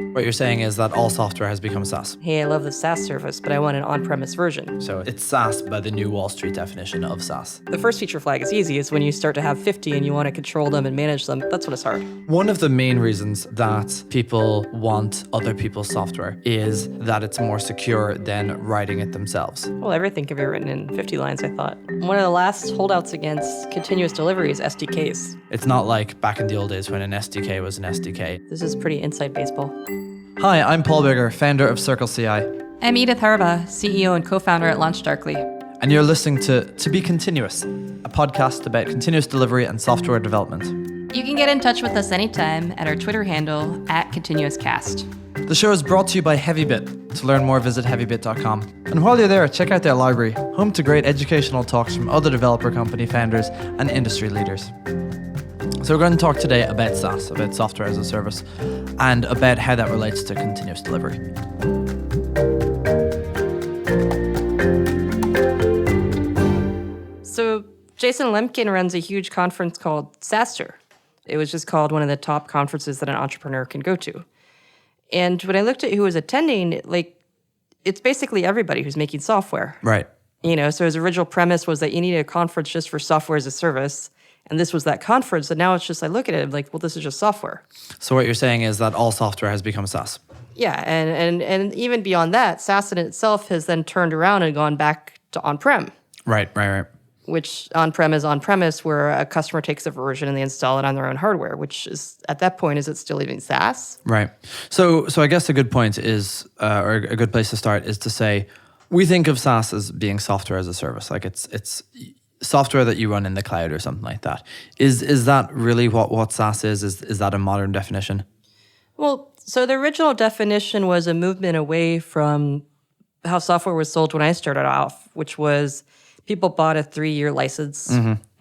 What you're saying is that all software has become SaaS. Hey, I love the SaaS service, but I want an on-premise version. So it's SaaS by the new Wall Street definition of SaaS. The first feature flag is easy. It's when you start to have 50 and you want to control them and manage them. That's when it's hard. One of the main reasons that people want other people's software is that it's more secure than writing it themselves. Well, everything can be written in 50 lines, I thought. One of the last holdouts against continuous delivery is SDKs. It's not like back in the old days when an SDK was an SDK. This is pretty inside baseball. Hi, I'm Paul Bigger, founder of Circle CI. I'm Edith Harbaugh, CEO and co-founder at LaunchDarkly. And you're listening to Be Continuous, a podcast about continuous delivery and software development. You can get in touch with us anytime at our Twitter handle @ContinuousCast. The show is brought to you by HeavyBit. To learn more, visit heavybit.com. And while you're there, check out their library, home to great educational talks from other developer company founders and industry leaders. So we're going to talk today about SaaS, about software as a service, and about how that relates to continuous delivery. So Jason Lemkin runs a huge conference called SaaSter. It was just called one of the top conferences that an entrepreneur can go to. And when I looked at who was attending, it's basically everybody who's making software. Right. So his original premise was that you needed a conference just for software as a service. And this was that conference. And now it's just, I look at it like, well, this is just software. So what you're saying is that all software has become SaaS. Yeah. And even beyond that, SaaS in itself has then turned around and gone back to on-prem. Right. Which on-prem is on-premise, where a customer takes a version and they install it on their own hardware, which is, at that point, is it still even SaaS? Right. So I guess a good point is, or a good place to start is to say, we think of SaaS as being software as a service. Like it's software that you run in the cloud or something like that. Is that really what SaaS is? Is that a modern definition? Well, so the original definition was a movement away from how software was sold when I started off, which was people bought a 3-year license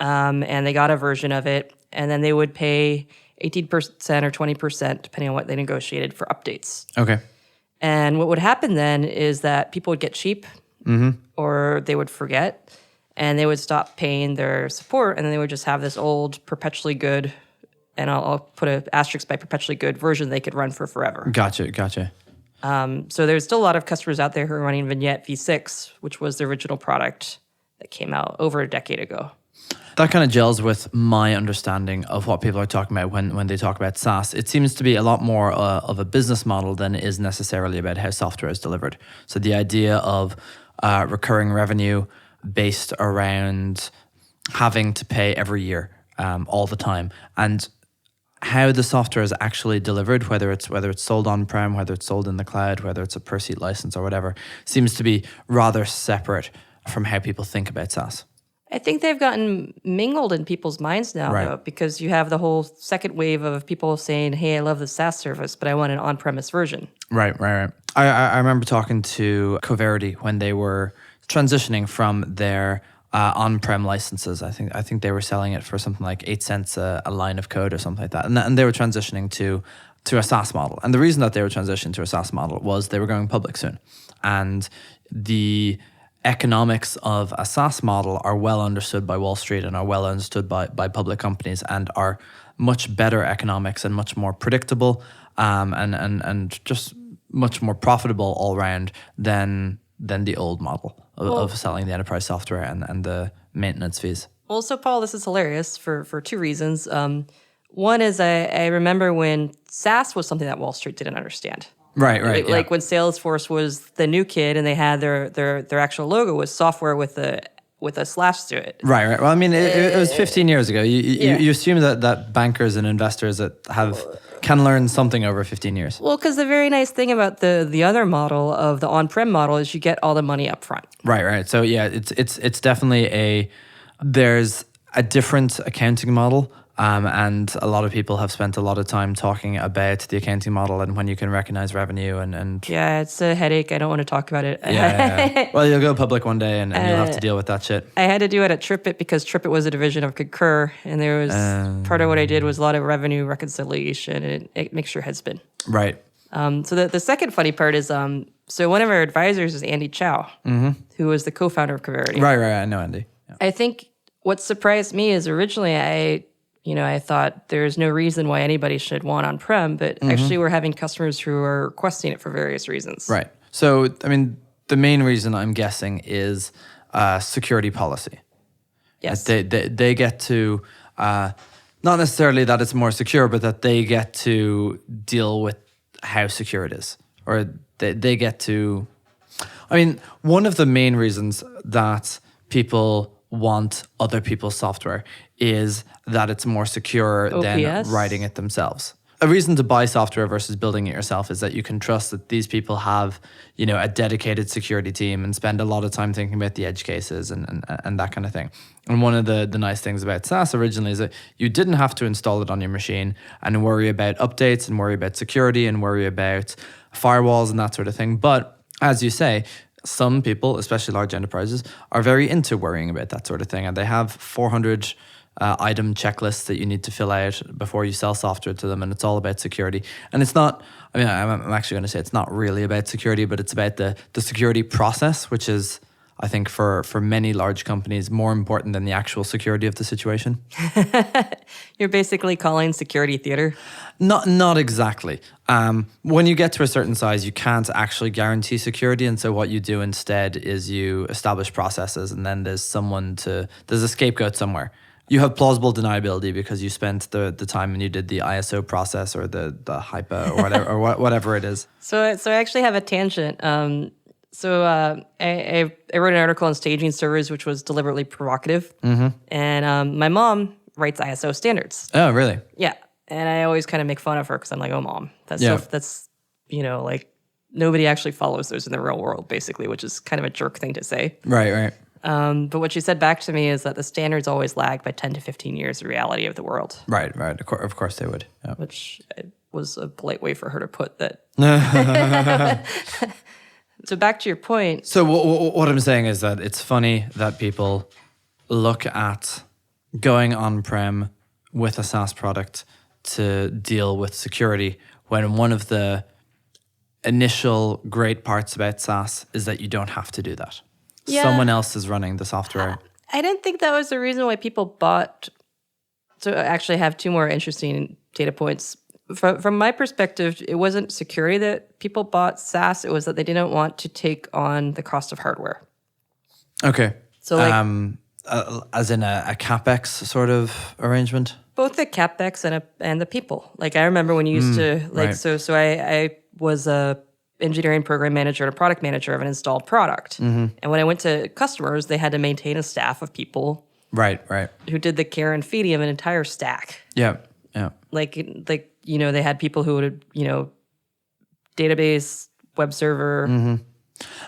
and they got a version of it, and then they would pay 18% or 20%, depending on what they negotiated, for updates. Okay. And what would happen then is that people would get cheap or they would forget, and they would stop paying their support, and then they would just have this old perpetually good, and I'll put an asterisk by perpetually good version they could run for forever. Gotcha. So there's still a lot of customers out there who are running Vignette V6, which was the original product that came out over a decade ago. That kind of gels with my understanding of what people are talking about when they talk about SaaS. It seems to be a lot more of a business model than it is necessarily about how software is delivered. So the idea of recurring revenue based around having to pay every year all the time, and how the software is actually delivered, whether it's sold on-prem, whether it's sold in the cloud, whether it's a per-seat license or whatever, seems to be rather separate from how people think about SaaS. I think they've gotten mingled in people's minds now, though, because you have the whole second wave of people saying, hey, I love the SaaS service, but I want an on-premise version. Right. I remember talking to Coverity when they were transitioning from their on-prem licenses. I think they were selling it for something like 8 cents a line of code or something like that. And they were transitioning to a SaaS model. And the reason that they were transitioning to a SaaS model was they were going public soon. And the economics of a SaaS model are well understood by Wall Street and are well understood by public companies, and are much better economics and much more predictable and just much more profitable all around than the old model of selling the enterprise software and the maintenance fees. Well, so Paul, this is hilarious for 2 reasons. One is I remember when SaaS was something that Wall Street didn't understand. Right. Like when Salesforce was the new kid and they had their actual logo was software with a slash through it. Right. Well, I mean, it was 15 years ago. You assume that bankers and investors that can learn something over 15 years. Well, because the very nice thing about the other model of the on-prem model is you get all the money up front. Right. So yeah, it's definitely there's a different accounting model. And a lot of people have spent a lot of time talking about the accounting model and when you can recognize revenue and yeah, it's a headache. I don't want to talk about it. Yeah. Well, you'll go public one day and you'll have to deal with that shit. I had to do it at TripIt because TripIt was a division of Concur, and there was part of what I did was a lot of revenue reconciliation, and it makes your head spin. Right. So the second funny part is so one of our advisors is Andy Chow, who was the co-founder of Coverity. Right. I know Andy. Yeah. I think what surprised me is originally I thought there's no reason why anybody should want on-prem, but actually we're having customers who are requesting it for various reasons. Right. So, I mean, the main reason I'm guessing is security policy. Yes. They get to, not necessarily that it's more secure, but that they get to deal with how secure it is. Or they get to, I mean, one of the main reasons that people want other people's software is that it's more secure than OPS? writing it themselves. A reason to buy software versus building it yourself is that you can trust that these people have, a dedicated security team and spend a lot of time thinking about the edge cases and that kind of thing. And one of the nice things about SaaS originally is that you didn't have to install it on your machine and worry about updates and worry about security and worry about firewalls and that sort of thing. But as you say, some people, especially large enterprises, are very into worrying about that sort of thing. And they have 400 item checklists that you need to fill out before you sell software to them. And it's all about security. And it's not, I mean, I'm actually going to say it's not really about security, but it's about the security process, which is, I think, for many large companies, more important than the actual security of the situation. You're basically calling security theater. Not exactly. When you get to a certain size, you can't actually guarantee security. And so what you do instead is you establish processes, and then there's a scapegoat somewhere. You have plausible deniability because you spent the time and you did the ISO process or the HIPAA or whatever or whatever it is. So I actually have a tangent. I wrote an article on staging servers, which was deliberately provocative. And my mom writes ISO standards. Oh, really? Yeah. And I always kind of make fun of her because I'm like, oh, Mom, that's Yeah. stuff that's, like nobody actually follows those in the real world, basically, which is kind of a jerk thing to say. Right. But what she said back to me is that the standards always lag by 10 to 15 years the reality of the world. Right. Of course they would. Yeah. Which was a polite way for her to put that. So back to your point. So what I'm saying is that it's funny that people look at going on-prem with a SaaS product to deal with security when one of the initial great parts about SaaS is that you don't have to do that. Yeah. Someone else is running the software. I didn't think that was the reason why people bought. So I actually have two more interesting data points. From my perspective, it wasn't security that people bought SaaS. It was that they didn't want to take on the cost of hardware. Okay. So like as in a CapEx sort of arrangement? both the CapEx and the people. Like I remember when you used to right. so I was a engineering program manager and a product manager of an installed product. And when I went to customers, they had to maintain a staff of people Right. who did the care and feeding of an entire stack. Yeah. Like they had people who would, database, web server.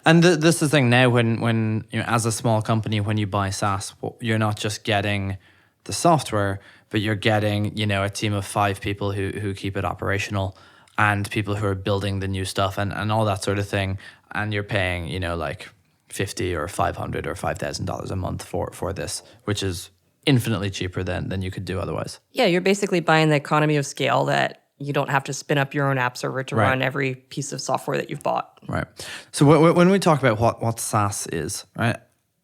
And this is the thing now when as a small company, when you buy SaaS, you're not just getting the software, but you're getting, a team of 5 people who keep it operational and people who are building the new stuff and all that sort of thing. And you're paying, like $50 or $500 or $5,000 a month for this, which is infinitely cheaper than you could do otherwise. Yeah, you're basically buying the economy of scale that you don't have to spin up your own app server to run every piece of software that you've bought. Right. So when we talk about what SaaS is, right,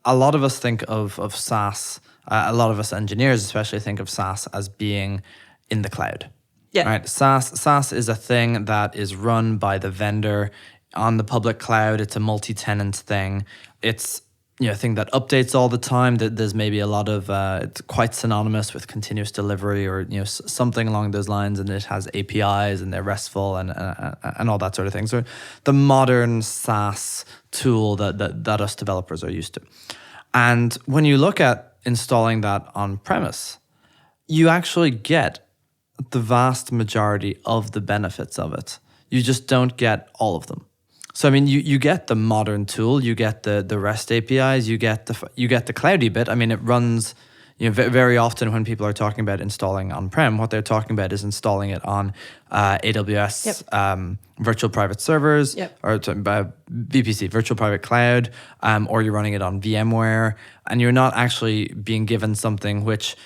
a lot of us think of SaaS, a lot of us engineers especially think of SaaS as being in the cloud. Yeah. Right. SaaS is a thing that is run by the vendor on the public cloud. It's a multi-tenant thing. It's a thing that updates all the time. That there's maybe a lot of it's quite synonymous with continuous delivery or something along those lines, and it has APIs and they're RESTful and all that sort of thing. So the modern SaaS tool that us developers are used to. And when you look at installing that on premise, you actually get the vast majority of the benefits of it. You just don't get all of them. So I mean, you get the modern tool, you get the REST APIs, you get the cloudy bit. I mean, it runs. Very often when people are talking about installing on-prem, what they're talking about is installing it on AWS virtual private servers or VPC, virtual private cloud, or you're running it on VMware, and you're not actually being given something which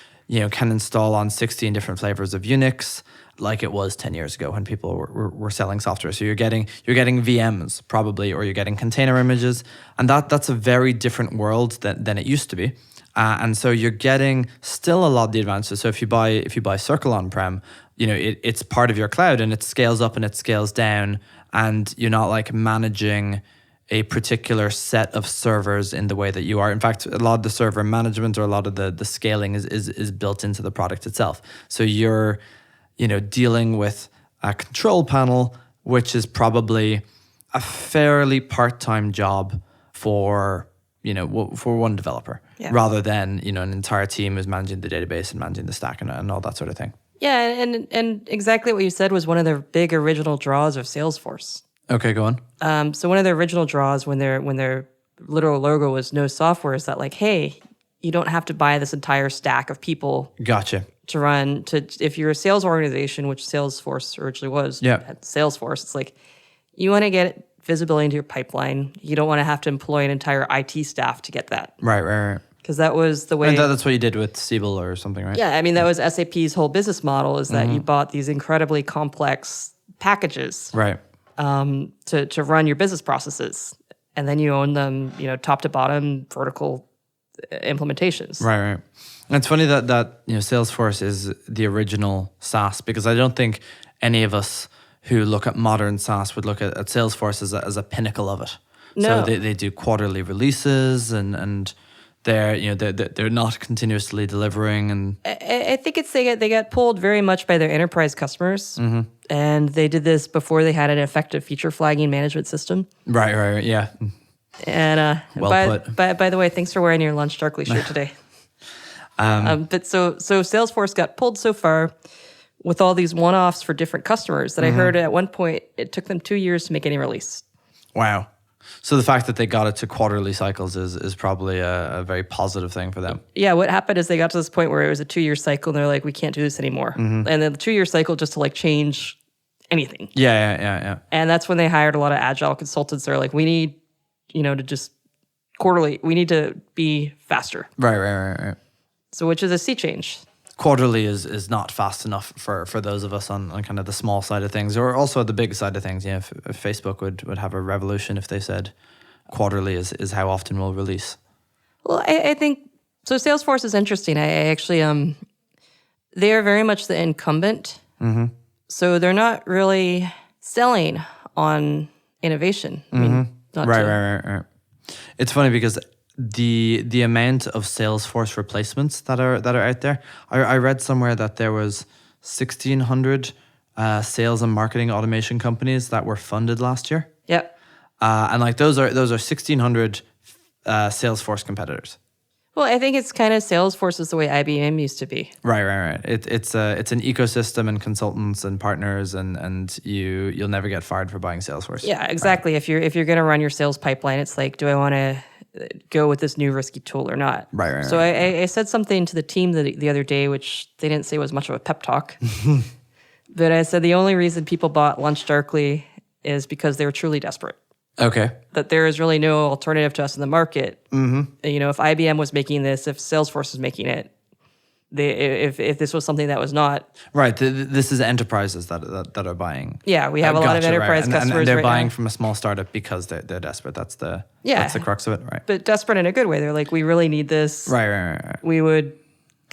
can install on 16 different flavors of Unix, like it was 10 years ago when people were selling software. So you're getting VMs probably, or you're getting container images, and that's a very different world than it used to be. And so you're getting still a lot of the advantages. So if you buy Circle on-prem, it's part of your cloud and it scales up and it scales down, and you're not like managing a particular set of servers in the way that you are. In fact, a lot of the server management or a lot of the scaling is built into the product itself. So you're, dealing with a control panel, which is probably a fairly part-time job for one developer, rather than an entire team is managing the database and managing the stack and all that sort of thing. Yeah, and exactly what you said was one of the big original draws of Salesforce. Okay, go on. So one of the original draws when their literal logo was no software is that like, hey, you don't have to buy this entire stack of people. Gotcha. To run if you're a sales organization, which Salesforce originally was. At Salesforce, it's like you want to get visibility into your pipeline. You don't want to have to employ an entire IT staff to get that. Right. Because that was the way. And that's what you did with Siebel or something, right? Yeah, I mean that was SAP's whole business model is that you bought these incredibly complex packages, right, to run your business processes, and then you own them, top to bottom, vertical implementations. Right. And it's funny that Salesforce is the original SaaS, because I don't think any of us who look at modern SaaS would look at Salesforce as a pinnacle of it. No. So they do quarterly releases and they're not continuously delivering, and I think they got pulled very much by their enterprise customers, and they did this before they had an effective feature flagging management system. Right, yeah. And put. By the way, thanks for wearing your Lunch Darkly shirt today. But so Salesforce got pulled so far with all these one-offs for different customers that I heard at one point it took them 2 years to make any release. Wow. So the fact that they got it to quarterly cycles is probably a very positive thing for them. Yeah, what happened is they got to this point where it was a 2-year cycle and they're like, we can't do this anymore. And then the 2-year cycle just to like change anything. Yeah. And that's when they hired a lot of agile consultants. They're like, we need, to just quarterly, we need to be faster. Right. So which is a sea change. Quarterly is not fast enough for those of us on kind of the small side of things, or also the big side of things. If Facebook would have a revolution if they said quarterly is how often we'll release. Well, I think, so Salesforce is interesting. I actually, they are very much the incumbent. So they're not really selling on innovation. I mean, not Right. It's funny because the amount of Salesforce replacements that are out there, I read somewhere that there was 1,600 sales and marketing automation companies that were funded last year. Yep. And like those are 1,600 Salesforce competitors. Well, I think it's kind of Salesforce is the way IBM used to be. Right. It's an ecosystem and consultants and partners, and you'll never get fired for buying Salesforce. Yeah, exactly. Right. If you're going to run your sales pipeline, it's like, do I want to go with this new risky tool or not? Right. So I said something to the team the other day, which they didn't say was much of a pep talk. But I said the only reason people bought Lunch Darkly is because they were truly desperate. Okay. That there is really no alternative to us in the market. If IBM was making this, if Salesforce was making it, if this was something that was not right. This is enterprises that are buying. Yeah, we have a lot of enterprise customers. And they're right buying now. from a small startup because they're desperate. That's the crux of it, right? But desperate in a good way. They're like, we really need this. Right. We would.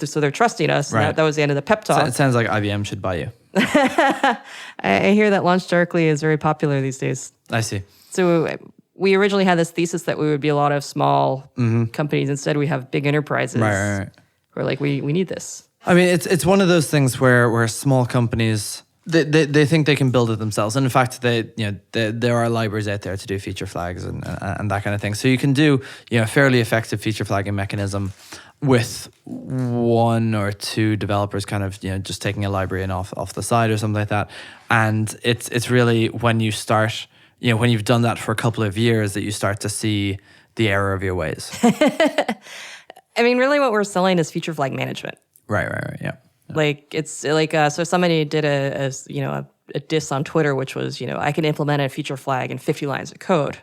So they're trusting us. Right. And that was the end of the pep talk. So it sounds like IBM should buy you. I hear that Lunch Darkly is very popular these days. I see. So we originally had this thesis that we would be a lot of small companies. Instead, we have big enterprises. Right. We're like, we need this. I mean, it's one of those things where small companies they think they can build it themselves, and in fact, there are libraries out there to do feature flags and that kind of thing. So you can do a fairly effective feature flagging mechanism with one or two developers, kind of just taking a library and off the side or something like that. And it's really when you start. When you've done that for a couple of years that you start to see the error of your ways. I mean, really what we're selling is feature flag management. Right, yeah. Like, it's like, so somebody did a diss on Twitter, which was, I can implement a feature flag in 50 lines of code.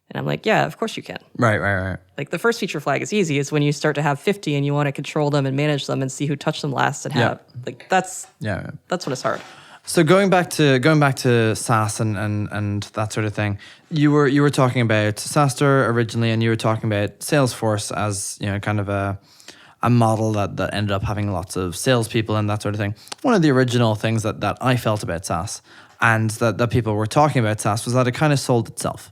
And I'm like, yeah, of course you can. Right. Like, the first feature flag is easy. It's when you start to have 50 and you want to control them and manage them and see who touched them last and have, like, that's when it's hard. So going back to SaaS and that sort of thing, you were talking about SaaStr originally, and you were talking about Salesforce as, you know, kind of a model that ended up having lots of salespeople and that sort of thing. One of the original things that I felt about SaaS and that people were talking about SaaS was that it kind of sold itself.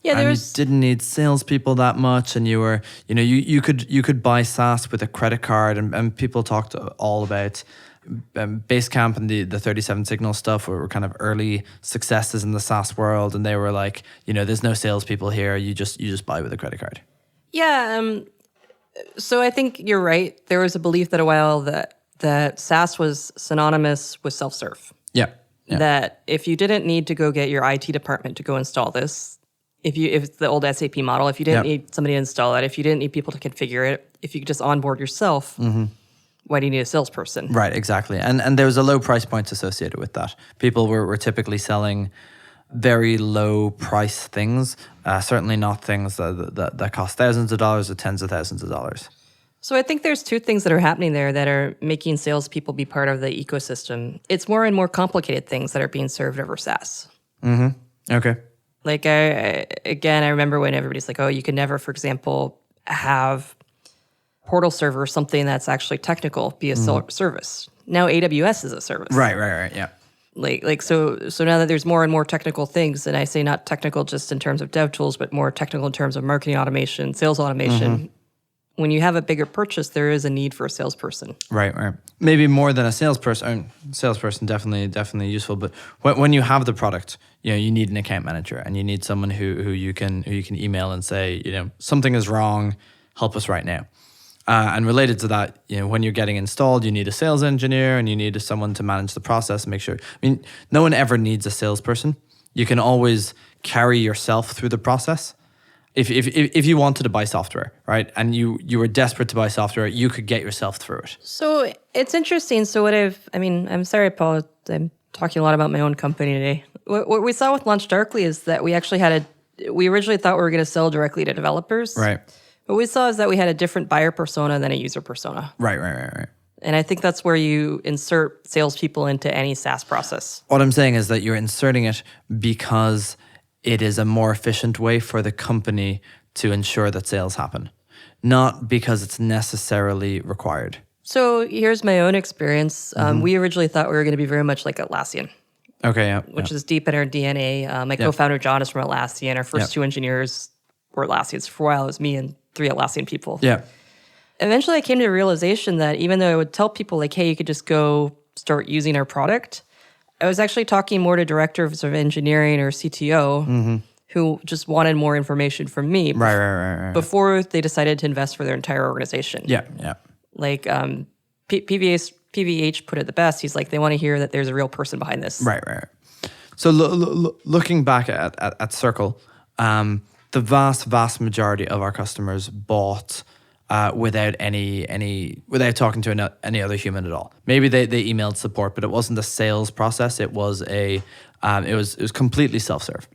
Yeah, and you didn't need salespeople that much, and you could buy SaaS with a credit card, and people talked all about Basecamp and the 37 Signal stuff were kind of early successes in the SaaS world, and they were like, you know, there's no salespeople here. You just buy with a credit card. Yeah. So I think you're right. There was a belief that a while that SaaS was synonymous with self-serve. Yeah. That if you didn't need to go get your IT department to go install this, if it's the old SAP model, if you didn't need somebody to install it, if you didn't need people to configure it, if you could just onboard yourself, why do you need a salesperson? Right, exactly. And there was a low price point associated with that. People were typically selling very low price things, certainly not things that cost thousands of dollars or tens of thousands of dollars. So I think there's two things that are happening there that are making salespeople be part of the ecosystem. It's more and more complicated things that are being served over SaaS. Okay. Like, I remember when everybody's like, oh, you can never, for example, have portal server, something that's actually technical, be a service. Now AWS is a service. Right, yeah. So now that there's more and more technical things, and I say not technical just in terms of dev tools, but more technical in terms of marketing automation, sales automation. When you have a bigger purchase, there is a need for a salesperson. Right. Maybe more than a salesperson. Salesperson definitely useful. But when you have the product, you know, you need an account manager, and you need someone who you can email and say, you know, something is wrong, help us right now. And related to that, you know, when you're getting installed, you need a sales engineer, and you need someone to manage the process and make sure. I mean, no one ever needs a salesperson. You can always carry yourself through the process. If you wanted to buy software, right, and you were desperate to buy software, you could get yourself through it. So it's interesting. So I'm sorry, Paul, I'm talking a lot about my own company today. What we saw with Launch Darkly is that we actually we originally thought we were going to sell directly to developers. Right. What we saw is that we had a different buyer persona than a user persona. Right. And I think that's where you insert salespeople into any SaaS process. What I'm saying is that you're inserting it because it is a more efficient way for the company to ensure that sales happen, not because it's necessarily required. So here's my own experience. We originally thought we were going to be very much like Atlassian. Okay, yeah. Which is deep in our DNA. My co-founder, John, is from Atlassian. Our first two engineers were Atlassians. For a while, it was me and 3 Atlassian people. Yeah. Eventually, I came to the realization that even though I would tell people, like, hey, you could just go start using our product, I was actually talking more to directors of engineering or CTO who just wanted more information from me before they decided to invest for their entire organization. Yeah. Like PVH put it the best. He's like, they want to hear that there's a real person behind this. Right. So looking back at Circle, the vast majority of our customers bought without without talking to any other human at all. Maybe they emailed support, but it wasn't a sales process. It was it was completely self-serve.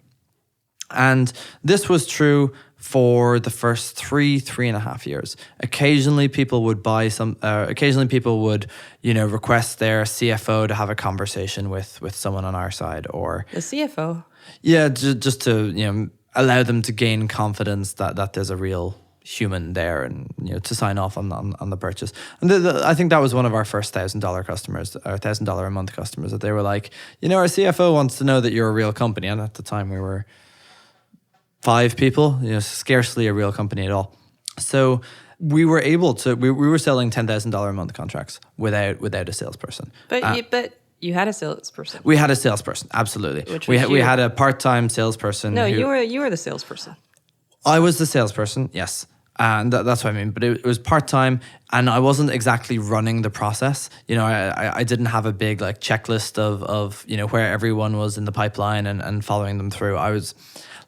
And this was true for the first 3.5 years. Occasionally people would buy occasionally people would, you know, request their CFO to have a conversation with someone on our side, or the CFO. Yeah, just to, you know, allow them to gain confidence that there's a real human there, and, you know, to sign off on the purchase. And I think that was one of our first $1,000 customers, or $1,000 a month customers, that they were like, you know, our CFO wants to know that you're a real company. And at the time we were 5 people, you know, scarcely a real company at all. So we were able to, we were selling $10,000 a month contracts without a salesperson. But you had a salesperson. We had a salesperson, absolutely. We had a part-time salesperson. No, you were the salesperson. I was the salesperson, yes. And that's what I mean. But it was part-time, and I wasn't exactly running the process. You know, I didn't have a big like checklist of you know, where everyone was in the pipeline and following them through. I was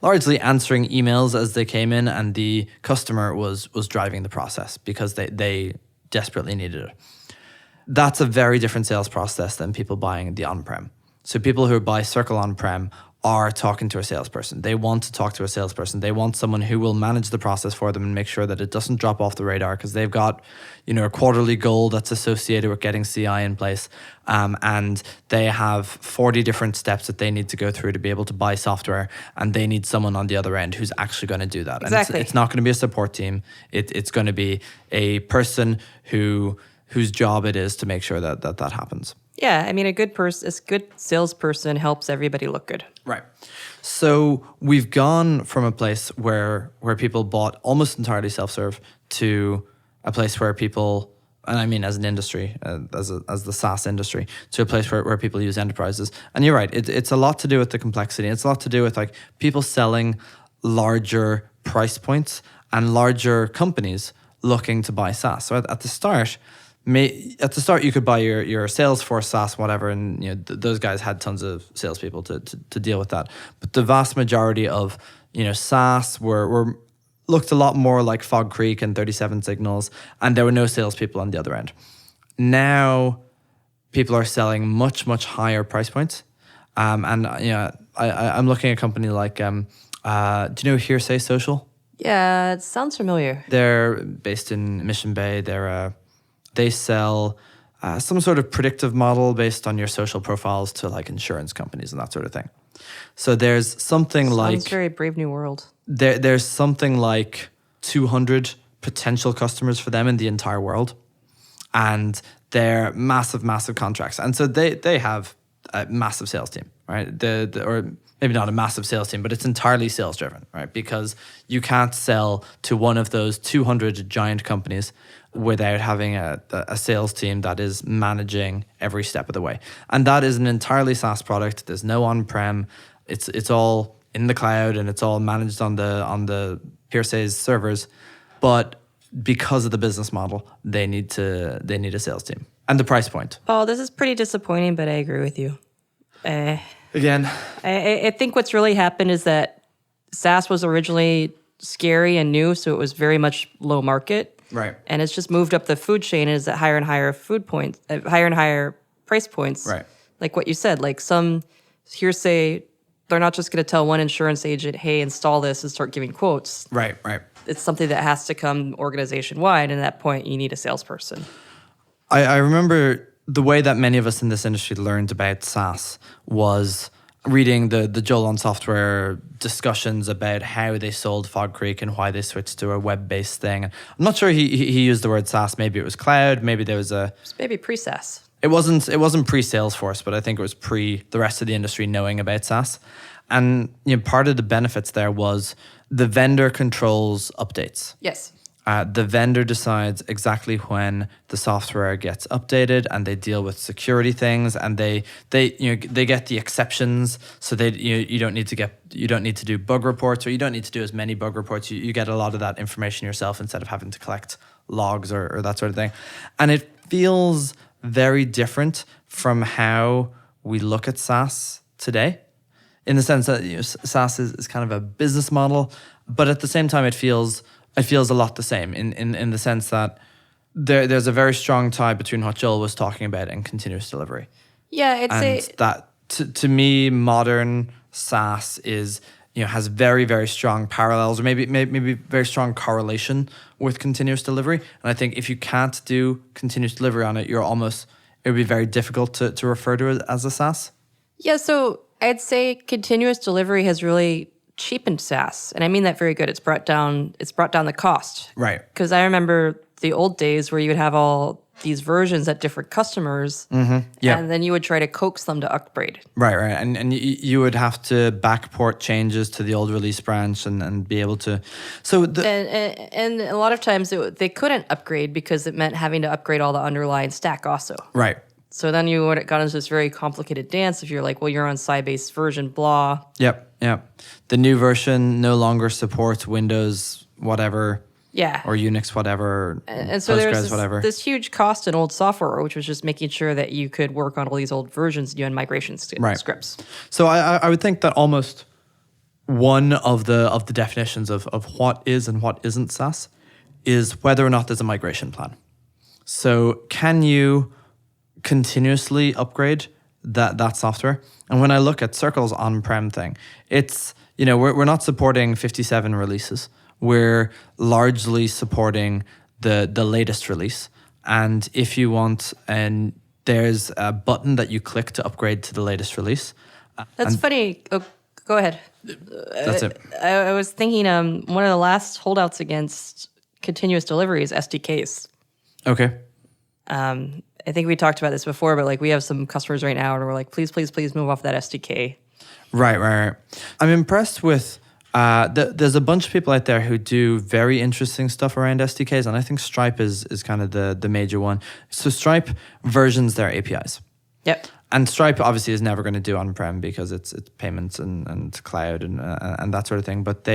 largely answering emails as they came in, and the customer was driving the process because they desperately needed it. That's a very different sales process than people buying the on-prem. So people who buy Circle on-prem are talking to a salesperson. They want to talk to a salesperson. They want someone who will manage the process for them and make sure that it doesn't drop off the radar, because they've got, a quarterly goal that's associated with getting CI in place. And they have 40 different steps that they need to go through to be able to buy software. And they need someone on the other end who's actually going to do that. Exactly. And it's not going to be a support team. It's going to be a person whose job it is to make sure that happens. Yeah, I mean, a good salesperson helps everybody look good. Right. So we've gone from a place where people bought almost entirely self-serve to a place where people, and I mean as an industry, as the SaaS industry, to a place where people use enterprises. And you're right, it's a lot to do with the complexity. It's a lot to do with like people selling larger price points and larger companies looking to buy SaaS. So at the start, you could buy your Salesforce SaaS, whatever, and those guys had tons of salespeople to deal with that. But the vast majority of SaaS were looked a lot more like Fog Creek and 37 Signals, and there were no salespeople on the other end. Now, people are selling much higher price points, and I'm looking at a company like do you know Hearsay Social? Yeah, it sounds familiar. They're based in Mission Bay. They sell some sort of predictive model based on your social profiles to like insurance companies and that sort of thing. So there's something Sounds very Brave New World. There's something like 200 potential customers for them in the entire world. And they're massive contracts. And so they have a massive sales team, right? Or maybe not a massive sales team, but it's entirely sales driven, right? Because you can't sell to one of those 200 giant companies without having a sales team that is managing every step of the way. And that is an entirely SaaS product. There's no on-prem. It's all in the cloud, and it's all managed on the Hearsay's servers. But because of the business model, they need a sales team. And the price point. Paul, this is pretty disappointing, but I agree with you. Again, I think what's really happened is that SaaS was originally scary and new, so it was very much low market. Right. And it's just moved up the food chain and is at higher and higher higher and higher price points. Right. Like what you said, like some Hearsay, they're not just going to tell one insurance agent, hey, install this and start giving quotes. Right. It's something that has to come organization-wide, and at that point, you need a salesperson. I remember the way that many of us in this industry learned about SaaS was reading the Joel on Software discussions about how they sold Fog Creek and why they switched to a web-based thing. I'm not sure he used the word SaaS. Maybe it was cloud. Maybe there was Maybe pre-SaaS. It wasn't pre-Salesforce, but I think it was pre the rest of the industry knowing about SaaS. And part of the benefits there was the vendor controls updates. Yes. The vendor decides exactly when the software gets updated, and they deal with security things, and they get the exceptions. So you don't need to do bug reports, or you don't need to do as many bug reports. You get a lot of that information yourself instead of having to collect logs or that sort of thing. And it feels very different from how we look at SaaS today, in the sense that SaaS is kind of a business model, but at the same time it feels a lot the same in the sense that there's a very strong tie between what Joel was talking about and continuous delivery. Yeah, that to me, modern SaaS is has very, very strong parallels, or maybe very strong correlation with continuous delivery. And I think if you can't do continuous delivery on it, it would be very difficult to refer to it as a SaaS. Yeah, so I'd say continuous delivery has really cheapened SaaS, and I mean that very good. It's brought down the cost. Right. Because I remember the old days where you would have all these versions at different customers, and then you would try to coax them to upgrade. Right. And you would have to backport changes to the old release branch and be able to. So and a lot of times they couldn't upgrade because it meant having to upgrade all the underlying stack also. Right. So then you would have got into this very complicated dance if you're like, well, you're on Sybase version blah. Yep. The new version no longer supports Windows whatever. Yeah. Or Unix whatever. And so there's this huge cost in old software, which was just making sure that you could work on all these old versions and doing migration scripts. So I would think that almost one of the definitions of what is and what isn't SaaS is whether or not there's a migration plan. So can you continuously upgrade that software. And when I look at Circle's on-prem thing, it's, we're not supporting 57 releases. We're largely supporting the latest release. And if you want, and there's a button that you click to upgrade to the latest release. That's funny. Oh, go ahead. That's it. I was thinking one of the last holdouts against continuous delivery is SDKs. Okay. I think we talked about this before, but like we have some customers right now and we're like, please, please, please move off that SDK. Right. I'm impressed with, there's a bunch of people out there who do very interesting stuff around SDKs, and I think Stripe is kind of the major one. So Stripe versions their APIs. Yep. And Stripe obviously is never going to do on-prem because it's payments and cloud and that sort of thing. But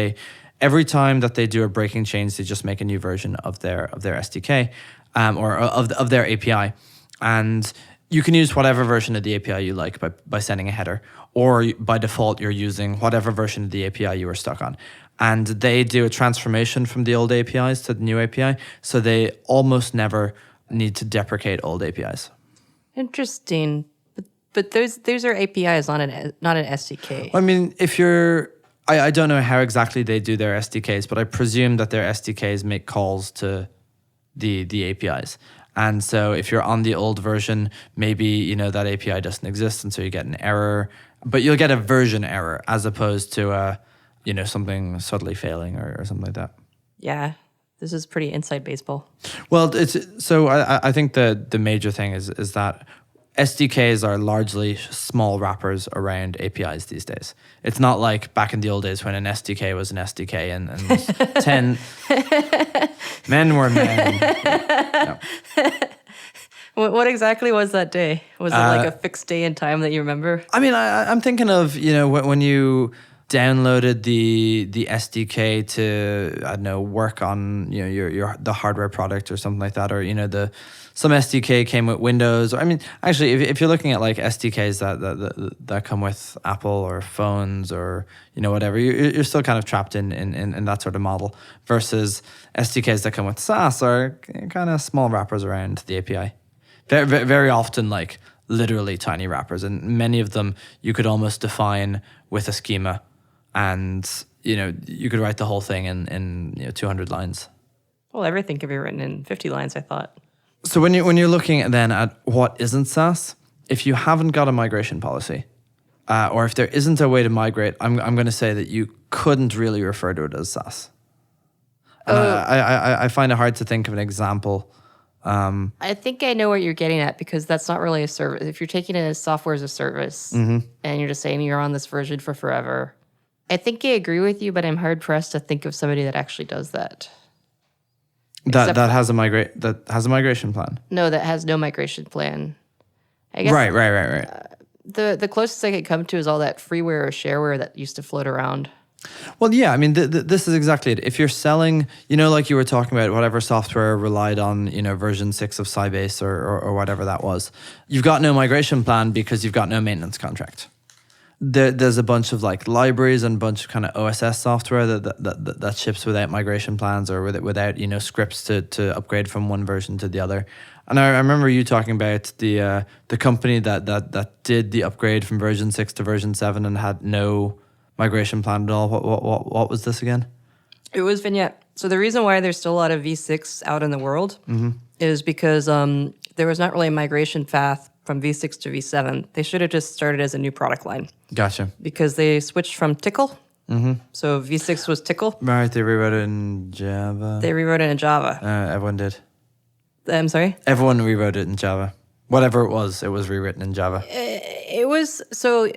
every time that they do a breaking change, they just make a new version of their SDK or of their API. And you can use whatever version of the API you like by sending a header, or by default, you're using whatever version of the API you were stuck on. And they do a transformation from the old APIs to the new API, so they almost never need to deprecate old APIs. Interesting. But those are APIs, not an SDK. I mean, I don't know how exactly they do their SDKs, but I presume that their SDKs make calls to the APIs. And so if you're on the old version, maybe, that API doesn't exist, and so you get an error. But you'll get a version error as opposed to, something subtly failing or something like that. Yeah, this is pretty inside baseball. Well, I think the major thing is that SDKs are largely small wrappers around APIs these days. It's not like back in the old days when an SDK was an SDK and 10 men were men. No. What exactly was that day? Was it like a fixed day and time that you remember? I mean, I'm thinking of, when you downloaded the SDK to, I don't know, work on, the hardware product or something like that, or, some SDK came with Windows. I mean, actually, if you're looking at like SDKs that come with Apple or phones or whatever, you're still kind of trapped in that sort of model. Versus SDKs that come with SaaS are kind of small wrappers around the API. Very, very often, like literally tiny wrappers, and many of them you could almost define with a schema, and you could write the whole thing in 200 lines. Well, everything could be written in 50 lines, I thought. So when you're looking then at what isn't SaaS, if you haven't got a migration policy, or if there isn't a way to migrate, I'm going to say that you couldn't really refer to it as SaaS. And I find it hard to think of an example. I think I know what you're getting at, because that's not really a service. If you're taking it as software as a service and you're just saying you're on this version for forever, I think I agree with you, but I'm hard pressed to think of somebody that actually does that. That has a migration plan. No, that has no migration plan. I guess Right. The closest I could come to is all that freeware or shareware that used to float around. Well, yeah, I mean, this is exactly it. If you're selling, like you were talking about, whatever software relied on, version 6 of Sybase or whatever that was, you've got no migration plan because you've got no maintenance contract. There's a bunch of like libraries and a bunch of kind of OSS software that ships without migration plans or without scripts to upgrade from one version to the other. And I remember you talking about the company that did the upgrade from version 6 to version 7 and had no migration plan at all. What was this again? It was Vignette. So the reason why there's still a lot of V6 out in the world is because there was not really a migration path from V6 to V7. They should have just started as a new product line. Gotcha. Because they switched from Tickle. So V6 was Tickle. Right, they rewrote it in Java. They rewrote it in Java. Everyone did. I'm sorry? Everyone rewrote it in Java. Whatever it was rewritten in Java. It was, so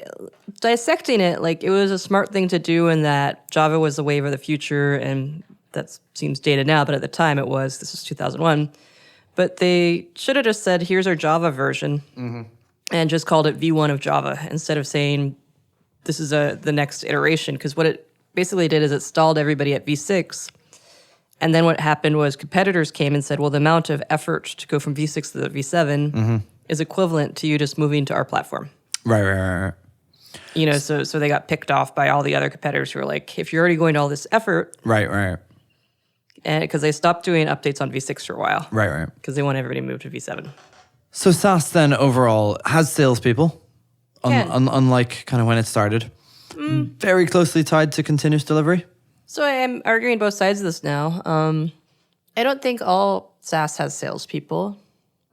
dissecting it, like it was a smart thing to do in that Java was the wave of the future, and that seems dated now, but at the time it was. This was 2001. But they should have just said, here's our Java version, and just called it V1 of Java instead of saying this is the next iteration. Because what it basically did is it stalled everybody at V6. And then what happened was competitors came and said, well, the amount of effort to go from V6 to the V7 is equivalent to you just moving to our platform. Right. So they got picked off by all the other competitors who were like, if you're already going to all this effort. Right. And because they stopped doing updates on V6 for a while. Right. Because they want everybody to move to V7. So SaaS then overall has salespeople. unlike kind of when it started. Very closely tied to continuous delivery. So I am arguing both sides of this now. I don't think all SaaS has salespeople.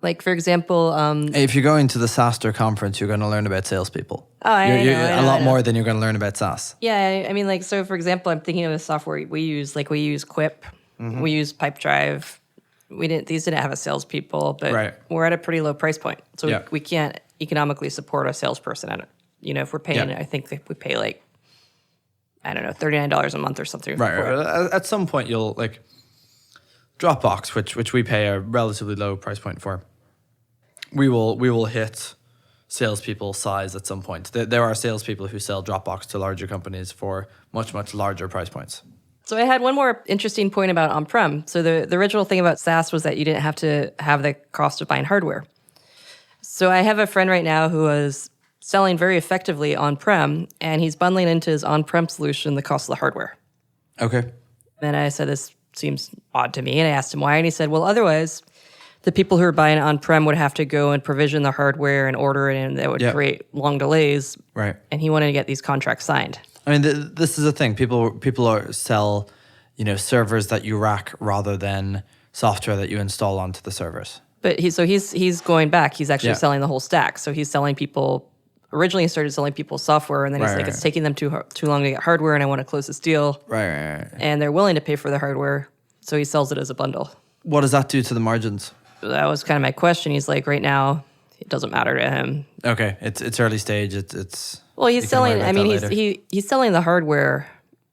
Like, for example... if you're going to the SaaSter conference, you're going to learn about salespeople. Oh, I know, a lot more than you're going to learn about SaaS. Yeah, I mean, like, so for example, I'm thinking of a software we use. Like, we use Quip, we use Pipedrive. These didn't have a salespeople, but we're at a pretty low price point, so we can't economically support a salesperson at it. You know, if we're paying, I think that we pay like, I don't know, $39 a month or something. Right. At some point, you'll like Dropbox, which we pay a relatively low price point for. We will hit salespeople size at some point. There are salespeople who sell Dropbox to larger companies for much larger price points. So I had one more interesting point about on-prem. So the original thing about SaaS was that you didn't have to have the cost of buying hardware. So I have a friend right now who is selling very effectively on-prem, and he's bundling into his on-prem solution the cost of the hardware. Okay. And I said, this seems odd to me. And I asked him why, and he said, well, otherwise, the people who are buying on-prem would have to go and provision the hardware and order it, and that would create long delays. Right. And he wanted to get these contracts signed. I mean, this is a thing. People sell, servers that you rack rather than software that you install onto the servers. But he's going back. He's actually selling the whole stack. So he's selling people. Originally, he started selling people software, and then he's like, it's taking them too long to get hardware, and I want to close this deal. Right. And they're willing to pay for the hardware, so he sells it as a bundle. What does that do to the margins? That was kind of my question. He's like, right now, it doesn't matter to him. Okay, it's early stage. It's well, he's selling. I mean, he's selling the hardware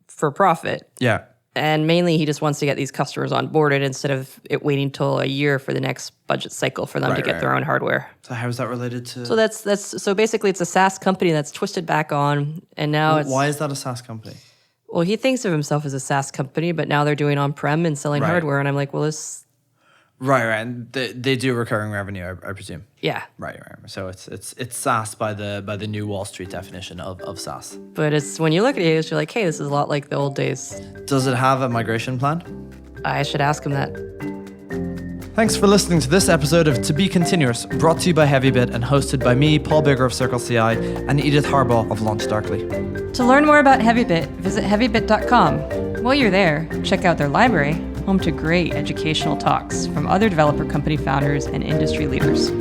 for profit. Yeah. And mainly, he just wants to get these customers onboarded instead of it waiting till a year for the next budget cycle for them to get their own hardware. So how is that related to? So so basically, it's a SaaS company that's twisted back on, and now Why is that a SaaS company? Well, he thinks of himself as a SaaS company, but now they're doing on-prem and selling hardware, and I'm like, well, this. Right, and they do recurring revenue, I presume. Yeah. Right. So it's SaaS by the new Wall Street definition of SaaS. But it's when you look at it, you're like, hey, this is a lot like the old days. Does it have a migration plan? I should ask him that. Thanks for listening to this episode of To Be Continuous, brought to you by HeavyBit and hosted by me, Paul Bigger of Circle CI, and Edith Harbaugh of Launch Darkly. To learn more about HeavyBit, visit heavybit.com. While you're there, check out their library, home to great educational talks from other developer company founders and industry leaders.